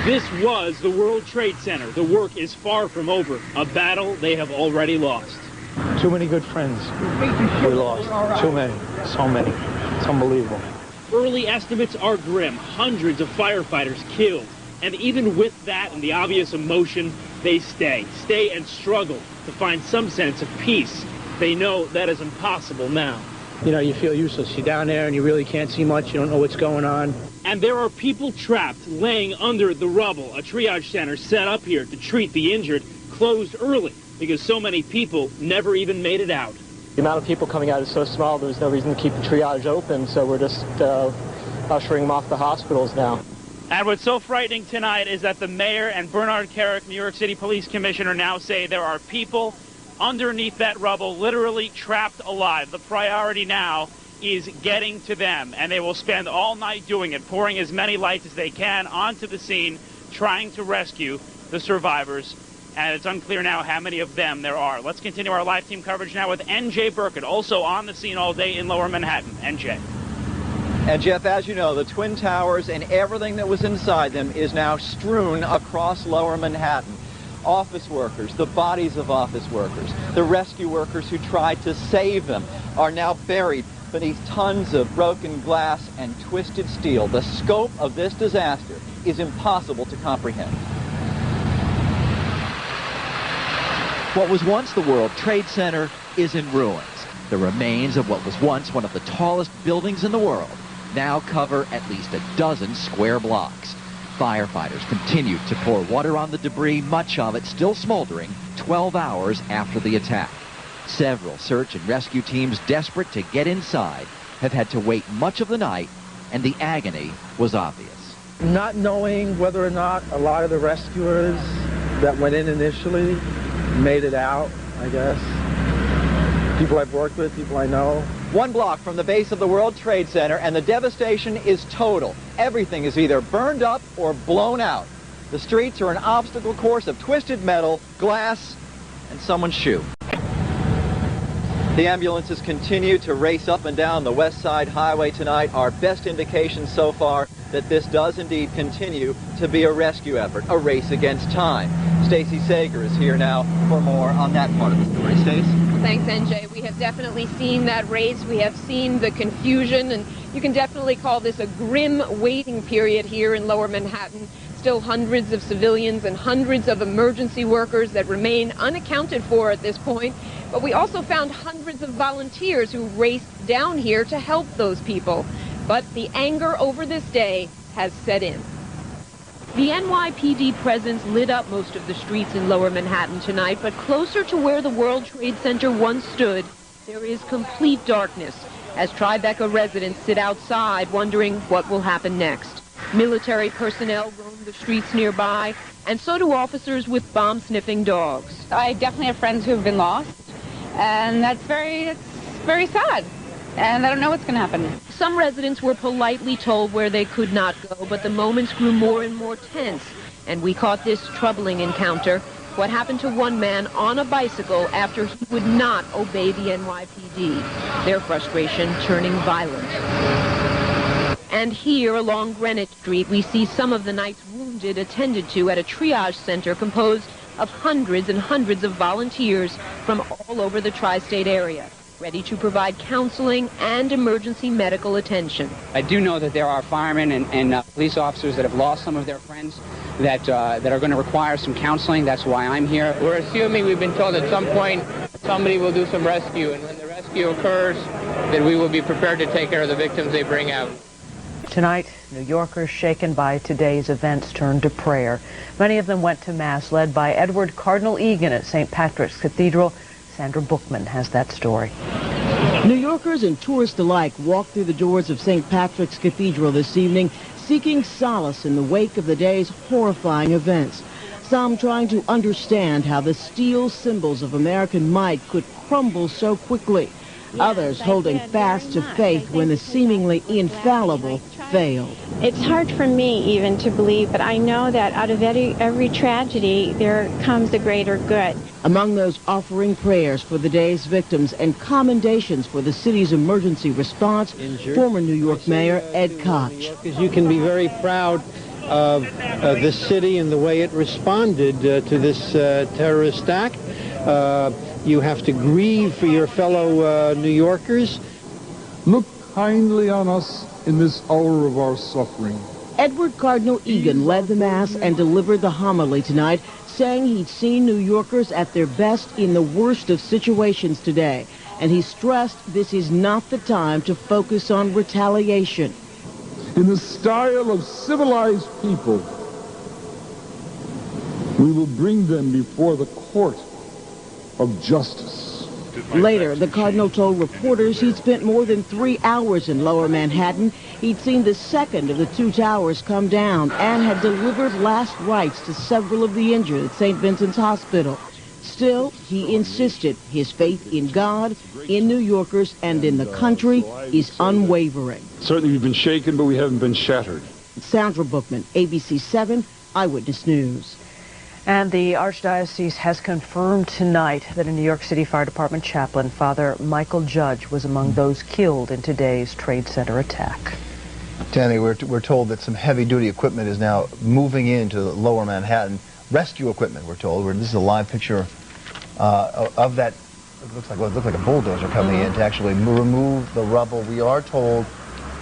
This was the World Trade Center. The work is far from over. A battle they have already lost. Too many good friends we lost. Too many. So many. It's unbelievable. Early estimates are grim. Hundreds of firefighters killed. And even with that and the obvious emotion, they stay and struggle to find some sense of peace. They know that is impossible now. You know, you feel useless. You're down there and you really can't see much. You don't know what's going on. And there are people trapped, laying under the rubble. A triage center set up here to treat the injured closed early because so many people never even made it out. The amount of people coming out is so small, there's no reason to keep the triage open, so we're just ushering them off the hospitals now. And what's so frightening tonight is that the mayor and Bernard Carrick, New York City Police Commissioner, now say there are people underneath that rubble, literally trapped alive. The priority now is getting to them, and they will spend all night doing it, pouring as many lights as they can onto the scene, trying to rescue the survivors. And it's unclear now how many of them there are. Let's continue our live team coverage now with NJ Burkett, also on the scene all day in Lower Manhattan. NJ. And Jeff, as you know, the Twin Towers and everything that was inside them is now strewn across Lower Manhattan. Office workers, the bodies of office workers, the rescue workers who tried to save them are now buried beneath tons of broken glass and twisted steel. The scope of this disaster is impossible to comprehend. What was once the World Trade Center is in ruins. The remains of what was once one of the tallest buildings in the world now cover at least a dozen square blocks. Firefighters continued to pour water on the debris, much of it still smoldering 12 hours after the attack. Several search and rescue teams desperate to get inside have had to wait much of the night, and the agony was obvious. Not knowing whether or not a lot of the rescuers that went in initially made it out, I guess. People I've worked with, people I know. 1 block from the base of the World Trade Center, and the devastation is total. Everything is either burned up or blown out. The streets are an obstacle course of twisted metal, glass, and someone's shoe. The ambulances continue to race up and down the West Side Highway tonight. Our best indication so far that this does indeed continue to be a rescue effort, a race against time. Stacey Sager is here now for more on that part of the story. Stace? Thanks, NJ. We have definitely seen that race. We have seen the confusion, and you can definitely call this a grim waiting period here in Lower Manhattan. Still hundreds of civilians and hundreds of emergency workers that remain unaccounted for at this point. But we also found hundreds of volunteers who raced down here to help those people. But the anger over this day has set in. The NYPD presence lit up most of the streets in Lower Manhattan tonight, but closer to where the World Trade Center once stood, there is complete darkness as Tribeca residents sit outside wondering what will happen next. Military personnel roam the streets nearby, and so do officers with bomb-sniffing dogs. I definitely have friends who have been lost, and it's very sad. And I don't know what's going to happen. Some residents were politely told where they could not go, but the moments grew more and more tense. And we caught this troubling encounter. What happened to one man on a bicycle after he would not obey the NYPD. Their frustration turning violent. And here along Greenwich Street, we see some of the night's wounded attended to at a triage center composed of hundreds and hundreds of volunteers from all over the tri-state area, ready to provide counseling and emergency medical attention. I do know that there are firemen and police officers that have lost some of their friends that are going to require some counseling. That's why I'm here. We're assuming, we've been told at some point somebody will do some rescue, and when the rescue occurs, then we will be prepared to take care of the victims they bring out. Tonight, New Yorkers shaken by today's events turned to prayer. Many of them went to Mass, led by Edward Cardinal Egan at St. Patrick's Cathedral. Sandra Bookman has that story. New Yorkers and tourists alike walked through the doors of St. Patrick's Cathedral this evening, seeking solace in the wake of the day's horrifying events. Some trying to understand how the steel symbols of American might could crumble so quickly. Others holding fast to faith when the seemingly infallible failed. It's hard for me even to believe, but I know that out of every tragedy, there comes a greater good. Among those offering prayers for the day's victims and commendations for the city's emergency response, former New York Mayor Ed Koch. You can be very proud of the city and the way it responded to this terrorist act. You have to grieve for your fellow New Yorkers. Look kindly on us in this hour of our suffering. Edward Cardinal Egan led the Mass and delivered the homily tonight, saying he'd seen New Yorkers at their best in the worst of situations today. And he stressed this is not the time to focus on retaliation. In the style of civilized people, we will bring them before the court of justice. Later, the Cardinal told reporters he'd spent more than 3 hours in Lower Manhattan. He'd seen the second of the 2 towers come down and had delivered last rites to several of the injured at St. Vincent's Hospital. Still, he insisted his faith in God, in New Yorkers, and in the country is unwavering. Certainly we've been shaken, but we haven't been shattered. Sandra Bookman, ABC 7, Eyewitness News. And the Archdiocese has confirmed tonight that a New York City Fire Department chaplain, Father Michael Judge, was among those killed in today's Trade Center attack. Danny, we're told that some heavy-duty equipment is now moving into Lower Manhattan. Rescue equipment, we're told. This is a live picture of that. It looks like a bulldozer coming in to actually remove the rubble. We are told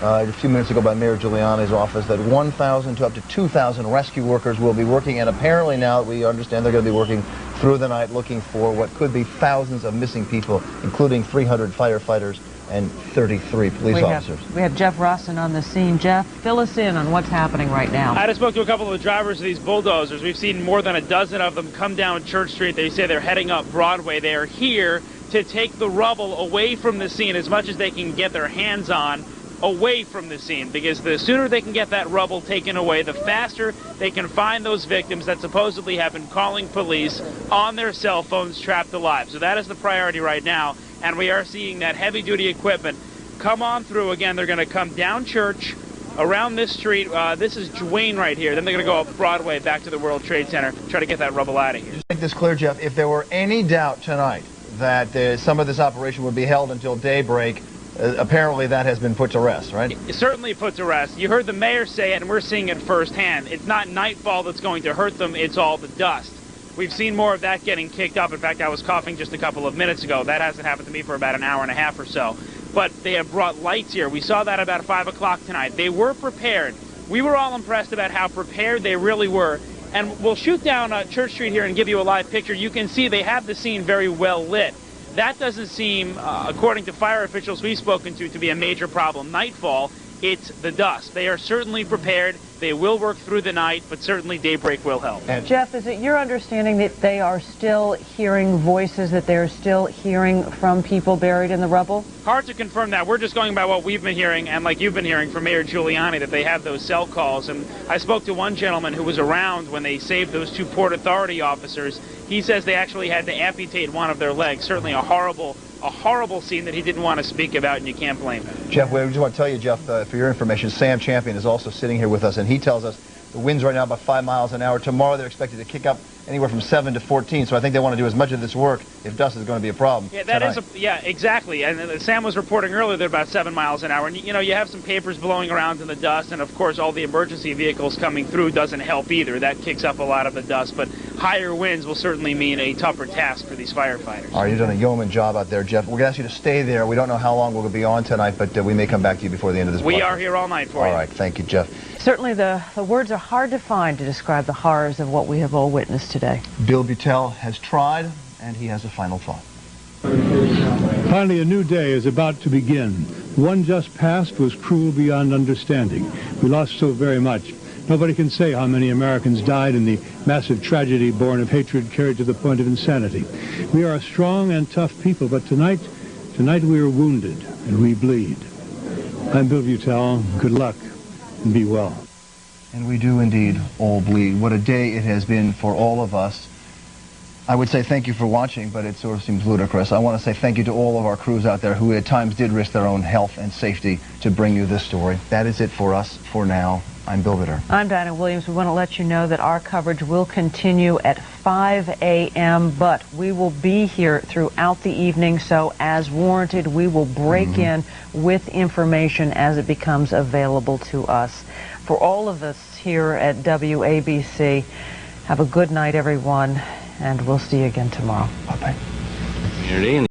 a few minutes ago by Mayor Giuliani's office that 1,000 to up to 2,000 rescue workers will be working, and apparently now we understand they're going to be working through the night looking for what could be thousands of missing people, including 300 firefighters and 33 police officers. We have Jeff Rossin on the scene. Jeff, fill us in on what's happening right now. I just spoke to a couple of the drivers of these bulldozers. We've seen more than a dozen of them come down Church Street. They say they're heading up Broadway. They are here to take the rubble away from the scene as much as they can get their hands on, away from the scene, because the sooner they can get that rubble taken away, the faster they can find those victims that supposedly have been calling police on their cell phones trapped alive. So that is the priority right now, and we are seeing that heavy-duty equipment come on through. Again, they're going to come down Church, around this street. This is Duane right here. Then they're going to go up Broadway back to the World Trade Center, try to get that rubble out of here. Just make this clear, Jeff. If there were any doubt tonight that some of this operation would be held until daybreak, apparently that has been put to rest, right? It certainly put to rest. You heard the mayor say it, and we're seeing it firsthand. It's not nightfall that's going to hurt them, it's all the dust. We've seen more of that getting kicked up. In fact, I was coughing just a couple of minutes ago. That hasn't happened to me for about an hour and a half or so. But they have brought lights here. We saw that about 5 o'clock tonight. They were prepared. We were all impressed about how prepared they really were. And we'll shoot down Church Street here and give you a live picture. You can see they have the scene very well lit. That doesn't seem, according to fire officials we've spoken to be a major problem. Nightfall, it's the dust. They are certainly prepared. They will work through the night, but certainly daybreak will help. And Jeff, is it your understanding that they are still hearing voices, that they're still hearing from people buried in the rubble? Hard to confirm that. We're just going by what we've been hearing, and like you've been hearing from Mayor Giuliani, that they have those cell calls. And I spoke to one gentleman who was around when they saved those 2 Port Authority officers. He says they actually had to amputate one of their legs. Certainly a horrible scene that he didn't want to speak about, and you can't blame him. Jeff, we just want to tell you, Jeff, for your information, Sam Champion is also sitting here with us, and he tells us the winds right now about 5 miles an hour. Tomorrow they're expected to kick up anywhere from 7 to 14, so I think they want to do as much of this work if dust is going to be a problem. Yeah, that is yeah, exactly. And Sam was reporting earlier they're about 7 miles an hour. And, you know, you have some papers blowing around in the dust, and, of course, all the emergency vehicles coming through doesn't help either. That kicks up a lot of the dust. But higher winds will certainly mean a tougher task for these firefighters. All right, you've done a yeoman job out there, Jeff. We're going to ask you to stay there. We don't know how long we'll be on tonight, but we may come back to you before the end of this We are here all night for you. All right, thank you, Jeff. Certainly the words are hard to find to describe the horrors of what we have all witnessed today. Bill Butel has tried, and he has a final thought. Finally, a new day is about to begin. One just past was cruel beyond understanding. We lost so very much. Nobody can say how many Americans died in the massive tragedy born of hatred carried to the point of insanity. We are a strong and tough people, but tonight we are wounded and we bleed. I'm Bill Butel. Good luck and be well. And we do indeed all bleed. What a day it has been for all of us. I would say thank you for watching, but it sort of seems ludicrous. I want to say thank you to all of our crews out there who at times did risk their own health and safety to bring you this story. That is it for us for now. I'm Bill Vitter. I'm Diana Williams. We want to let you know that our coverage will continue at 5 a.m., but we will be here throughout the evening, so as warranted, we will break in with information as it becomes available to us. For all of us here at WABC, have a good night, everyone, and we'll see you again tomorrow. Bye-bye. Community.